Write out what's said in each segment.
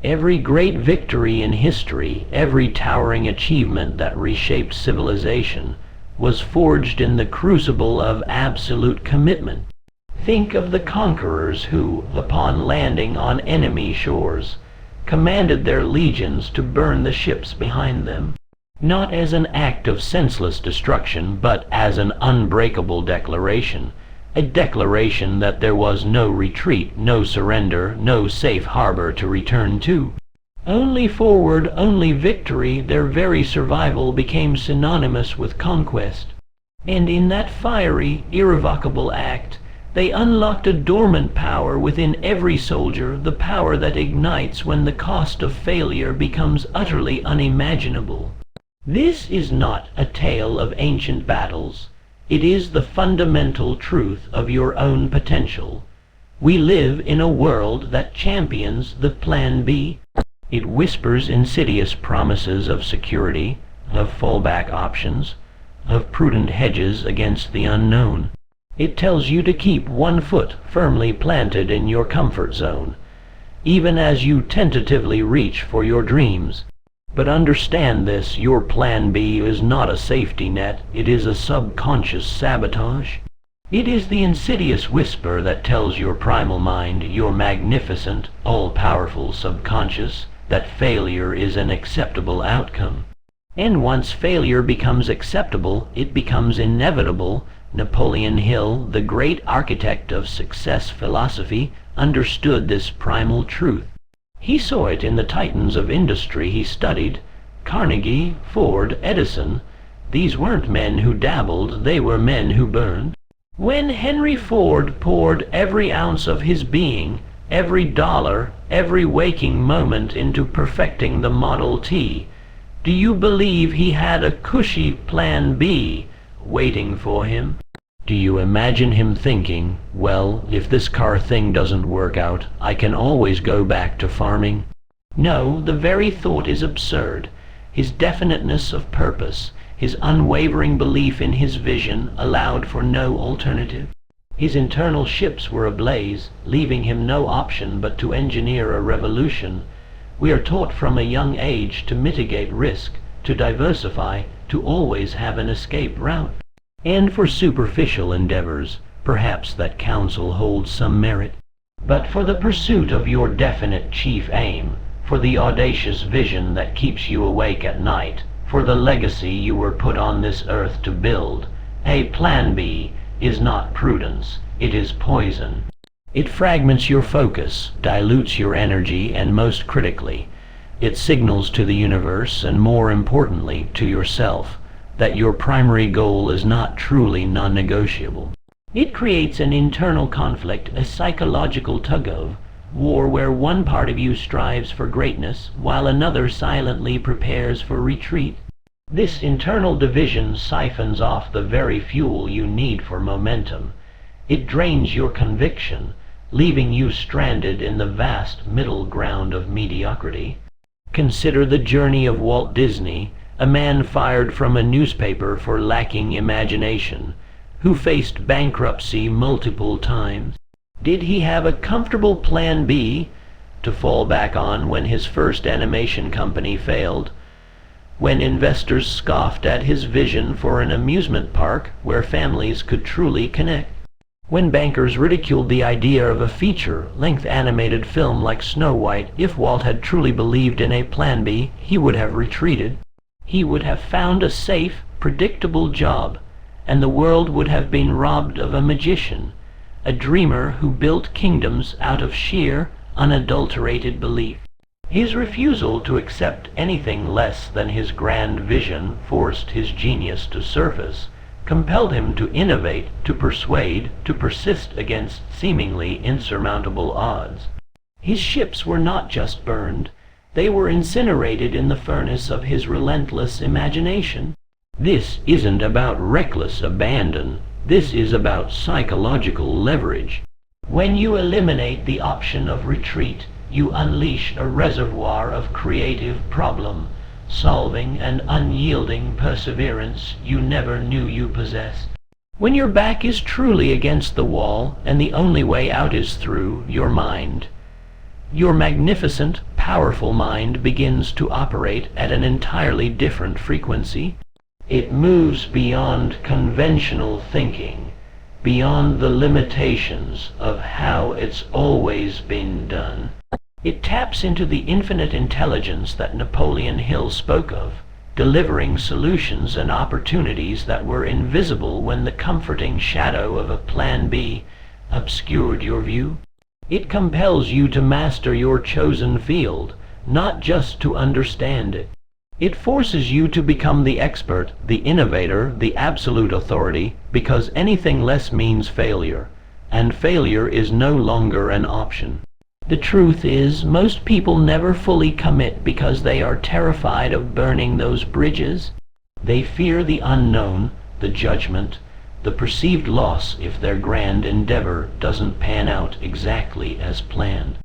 Every great victory in history, every towering achievement that reshaped civilization, was forged in the crucible of absolute commitment. Think of the conquerors who, upon landing on enemy shores, commanded their legions to burn the ships behind them, not as an act of senseless destruction, but as an unbreakable declaration, a declaration that there was no retreat, no surrender, no safe harbor to return to. Only forward, only victory. Their very survival became synonymous with conquest. And in that fiery, irrevocable act, they unlocked a dormant power within every soldier, the power that ignites when the cost of failure becomes utterly unimaginable. This is not a tale of ancient battles. It is the fundamental truth of your own potential. We live in a world that champions the Plan B. It whispers insidious promises of security, of fallback options, of prudent hedges against the unknown. It tells you to keep one foot firmly planted in your comfort zone, even as you tentatively reach for your dreams. But understand this, your Plan B is not a safety net, it is a subconscious sabotage. It is the insidious whisper that tells your primal mind, your magnificent, all-powerful subconscious, that failure is an acceptable outcome. And once failure becomes acceptable, it becomes inevitable. Napoleon Hill, the great architect of success philosophy, understood this primal truth. He saw it in the titans of industry he studied. Carnegie, Ford, Edison. These weren't men who dabbled, they were men who burned. When Henry Ford poured every ounce of his being, every dollar, every waking moment into perfecting the Model T, do you believe he had a cushy Plan B waiting for him? Do you imagine him thinking, well, if this car thing doesn't work out, I can always go back to farming? No, the very thought is absurd. His definiteness of purpose, his unwavering belief in his vision allowed for no alternative. His internal ships were ablaze, leaving him no option but to engineer a revolution. We are taught from a young age to mitigate risk, to diversify, to always have an escape route. And for superficial endeavors, perhaps that counsel holds some merit. But for the pursuit of your definite chief aim, for the audacious vision that keeps you awake at night, for the legacy you were put on this earth to build, a Plan B is not prudence, it is poison. It fragments your focus, dilutes your energy, and most critically, it signals to the universe, and more importantly, to yourself, that your primary goal is not truly non-negotiable. It creates an internal conflict, a psychological tug-of-war where one part of you strives for greatness while another silently prepares for retreat. This internal division siphons off the very fuel you need for momentum. It drains your conviction, leaving you stranded in the vast middle ground of mediocrity. Consider the journey of Walt Disney, a man fired from a newspaper for lacking imagination, who faced bankruptcy multiple times. Did he have a comfortable Plan B to fall back on when his first animation company failed? When investors scoffed at his vision for an amusement park where families could truly connect? When bankers ridiculed the idea of a feature-length animated film like Snow White? If Walt had truly believed in a Plan B, he would have retreated. He would have found a safe, predictable job, and the world would have been robbed of a magician, a dreamer who built kingdoms out of sheer, unadulterated belief. His refusal to accept anything less than his grand vision forced his genius to surface, compelled him to innovate, to persuade, to persist against seemingly insurmountable odds. His ships were not just burned, they were incinerated in the furnace of his relentless imagination. This isn't about reckless abandon. This is about psychological leverage. When you eliminate the option of retreat, you unleash a reservoir of creative problem-solving and unyielding perseverance you never knew you possessed. When your back is truly against the wall and the only way out is through your mind, Your magnificent, powerful mind begins to operate at an entirely different frequency. It moves beyond conventional thinking, beyond the limitations of how it's always been done. It taps into the infinite intelligence that Napoleon Hill spoke of, delivering solutions and opportunities that were invisible when the comforting shadow of a Plan B obscured your view. It compels you to master your chosen field, not just to understand it. It forces you to become the expert, the innovator, the absolute authority, because anything less means failure, and failure is no longer an option. The truth is, most people never fully commit because they are terrified of burning those bridges. They fear the unknown, the judgment, the perceived loss if their grand endeavor doesn't pan out exactly as planned.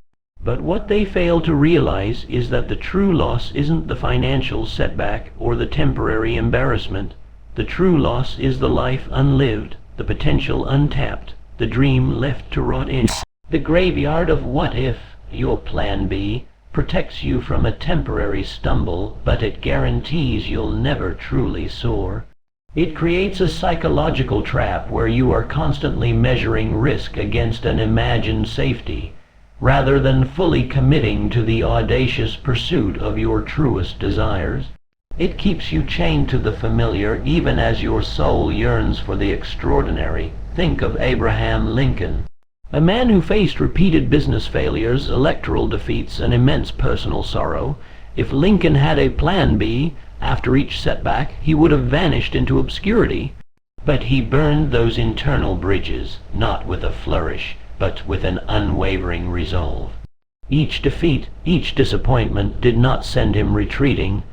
But what they fail to realize is that the true loss isn't the financial setback or the temporary embarrassment. The true loss is the life unlived, the potential untapped, the dream left to rot in. The graveyard of what if. Your Plan B protects you from a temporary stumble, but it guarantees you'll never truly soar. It creates a psychological trap where you are constantly measuring risk against an imagined safety, rather than fully committing to the audacious pursuit of your truest desires. It keeps you chained to the familiar even as your soul yearns for the extraordinary. Think of Abraham Lincoln, a man who faced repeated business failures, electoral defeats, and immense personal sorrow. If Lincoln had a Plan B, after each setback, he would have vanished into obscurity. But he burned those internal bridges, not with a flourish, but with an unwavering resolve. Each defeat, each disappointment did not send him retreating.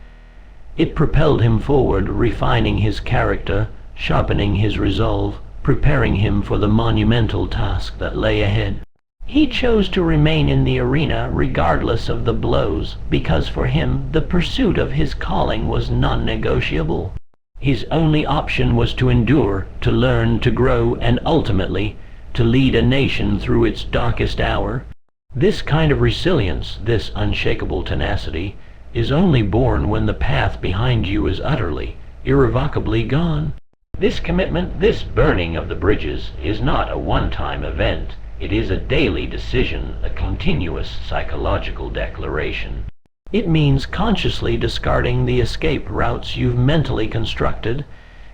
It propelled him forward, refining his character, sharpening his resolve, preparing him for the monumental task that lay ahead. He chose to remain in the arena regardless of the blows, because for him the pursuit of his calling was non-negotiable. His only option was to endure, to learn, to grow, and ultimately to lead a nation through its darkest hour. This kind of resilience, this unshakable tenacity, is only born when the path behind you is utterly, irrevocably gone. This commitment, this burning of the bridges, is not a one-time event. It is a daily decision, a continuous psychological declaration. It means consciously discarding the escape routes you've mentally constructed.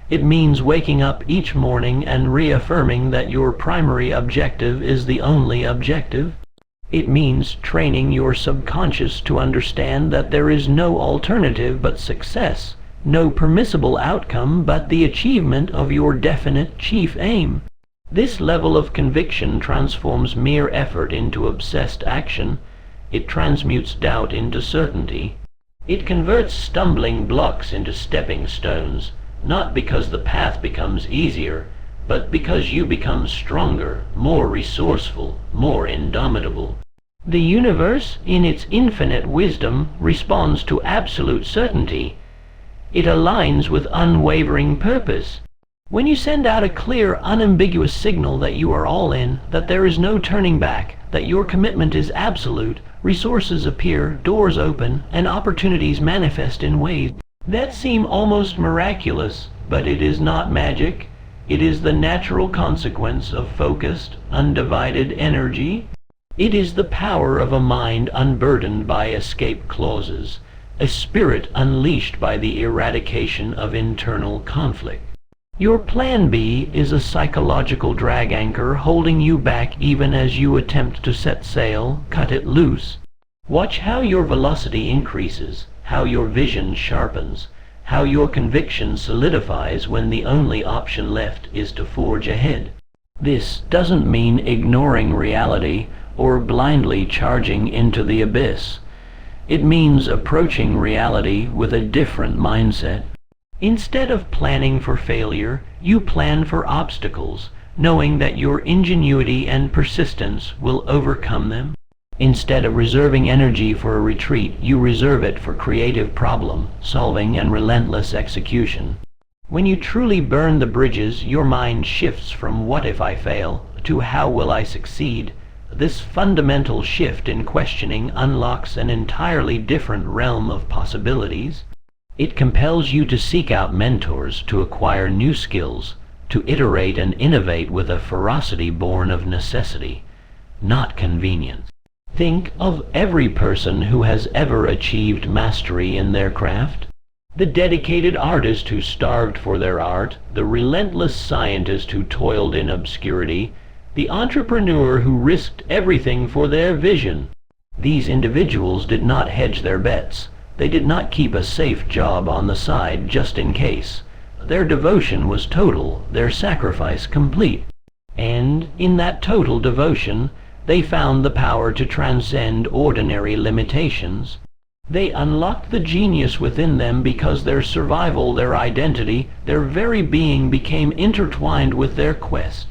It means waking up each morning and reaffirming that your primary objective is the only objective. It means training your subconscious to understand that there is no alternative but success, no permissible outcome but the achievement of your definite chief aim. This level of conviction transforms mere effort into obsessed action. It transmutes doubt into certainty. It converts stumbling blocks into stepping stones, not because the path becomes easier, but because you become stronger, more resourceful, more indomitable. The universe, in its infinite wisdom, responds to absolute certainty. It aligns with unwavering purpose. When you send out a clear, unambiguous signal that you are all in, that there is no turning back, that your commitment is absolute, resources appear, doors open, and opportunities manifest in ways that seem almost miraculous. But it is not magic. It is the natural consequence of focused, undivided energy. It is the power of a mind unburdened by escape clauses, a spirit unleashed by the eradication of internal conflict. Your Plan B is a psychological drag anchor holding you back even as you attempt to set sail, cut it loose. Watch how your velocity increases, how your vision sharpens, how your conviction solidifies when the only option left is to forge ahead. This doesn't mean ignoring reality or blindly charging into the abyss. It means approaching reality with a different mindset. Instead of planning for failure, you plan for obstacles, knowing that your ingenuity and persistence will overcome them. Instead of reserving energy for a retreat, you reserve it for creative problem solving and relentless execution. When you truly burn the bridges, your mind shifts from what if I fail to how will I succeed. this fundamental shift in questioning unlocks an entirely different realm of possibilities. It compels you to seek out mentors, to acquire new skills, to iterate and innovate with a ferocity born of necessity, not convenience. Think of every person who has ever achieved mastery in their craft. The dedicated artist who starved for their art, the relentless scientist who toiled in obscurity, the entrepreneur who risked everything for their vision. These individuals did not hedge their bets. They did not keep a safe job on the side just in case. Their devotion was total, their sacrifice complete. And in that total devotion, they found the power to transcend ordinary limitations. They unlocked the genius within them because their survival, their identity, their very being became intertwined with their quest.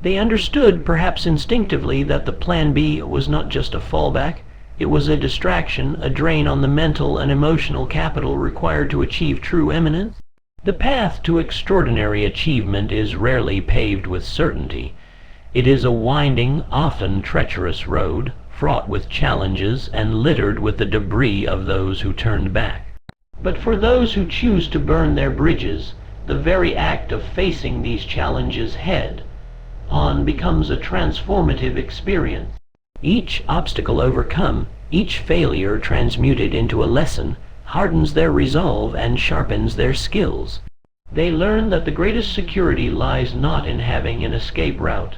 They understood, perhaps instinctively, that the plan B was not just a fallback. It was a distraction, a drain on the mental and emotional capital required to achieve true eminence. The path to extraordinary achievement is rarely paved with certainty. It is a winding, often treacherous road, fraught with challenges and littered with the debris of those who turned back. But for those who choose to burn their bridges, the very act of facing these challenges head-on becomes a transformative experience. Each obstacle overcome, each failure transmuted into a lesson, hardens their resolve and sharpens their skills. They learn that the greatest security lies not in having an escape route,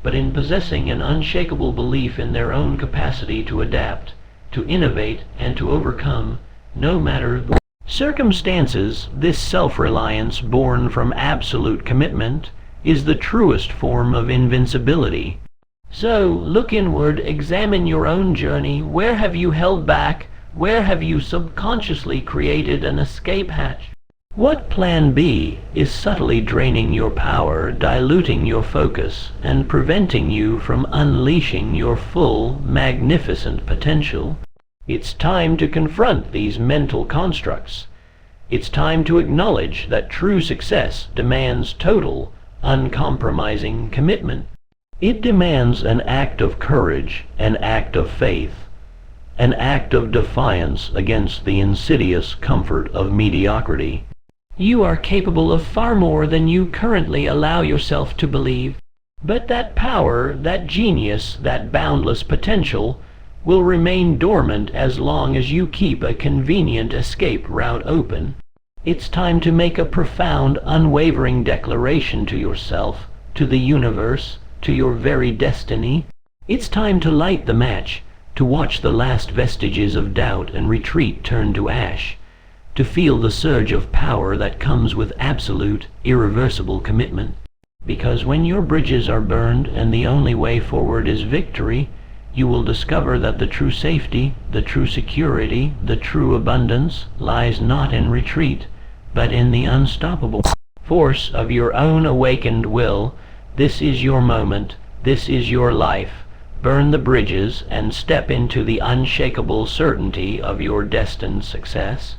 but in possessing an unshakable belief in their own capacity to adapt, to innovate, and to overcome, no matter the circumstances. This self-reliance born from absolute commitment is the truest form of invincibility. So, look inward, examine your own journey. Where have you held back? Where have you subconsciously created an escape hatch? What plan B is subtly draining your power, diluting your focus, and preventing you from unleashing your full, magnificent potential? It's time to confront these mental constructs. It's time to acknowledge that true success demands total, uncompromising commitment. It demands an act of courage, an act of faith, an act of defiance against the insidious comfort of mediocrity. You are capable of far more than you currently allow yourself to believe. But that power, that genius, that boundless potential will remain dormant as long as you keep a convenient escape route open. It's time to make a profound, unwavering declaration to yourself, to the universe, to your very destiny. It's time to light the match, to watch the last vestiges of doubt and retreat turn to ash, to feel the surge of power that comes with absolute, irreversible commitment. Because when your bridges are burned and the only way forward is victory, you will discover that the true safety, the true security, the true abundance lies not in retreat, but in the unstoppable force of your own awakened will. This is your moment. This is your life. Burn the bridges and step into the unshakable certainty of your destined success.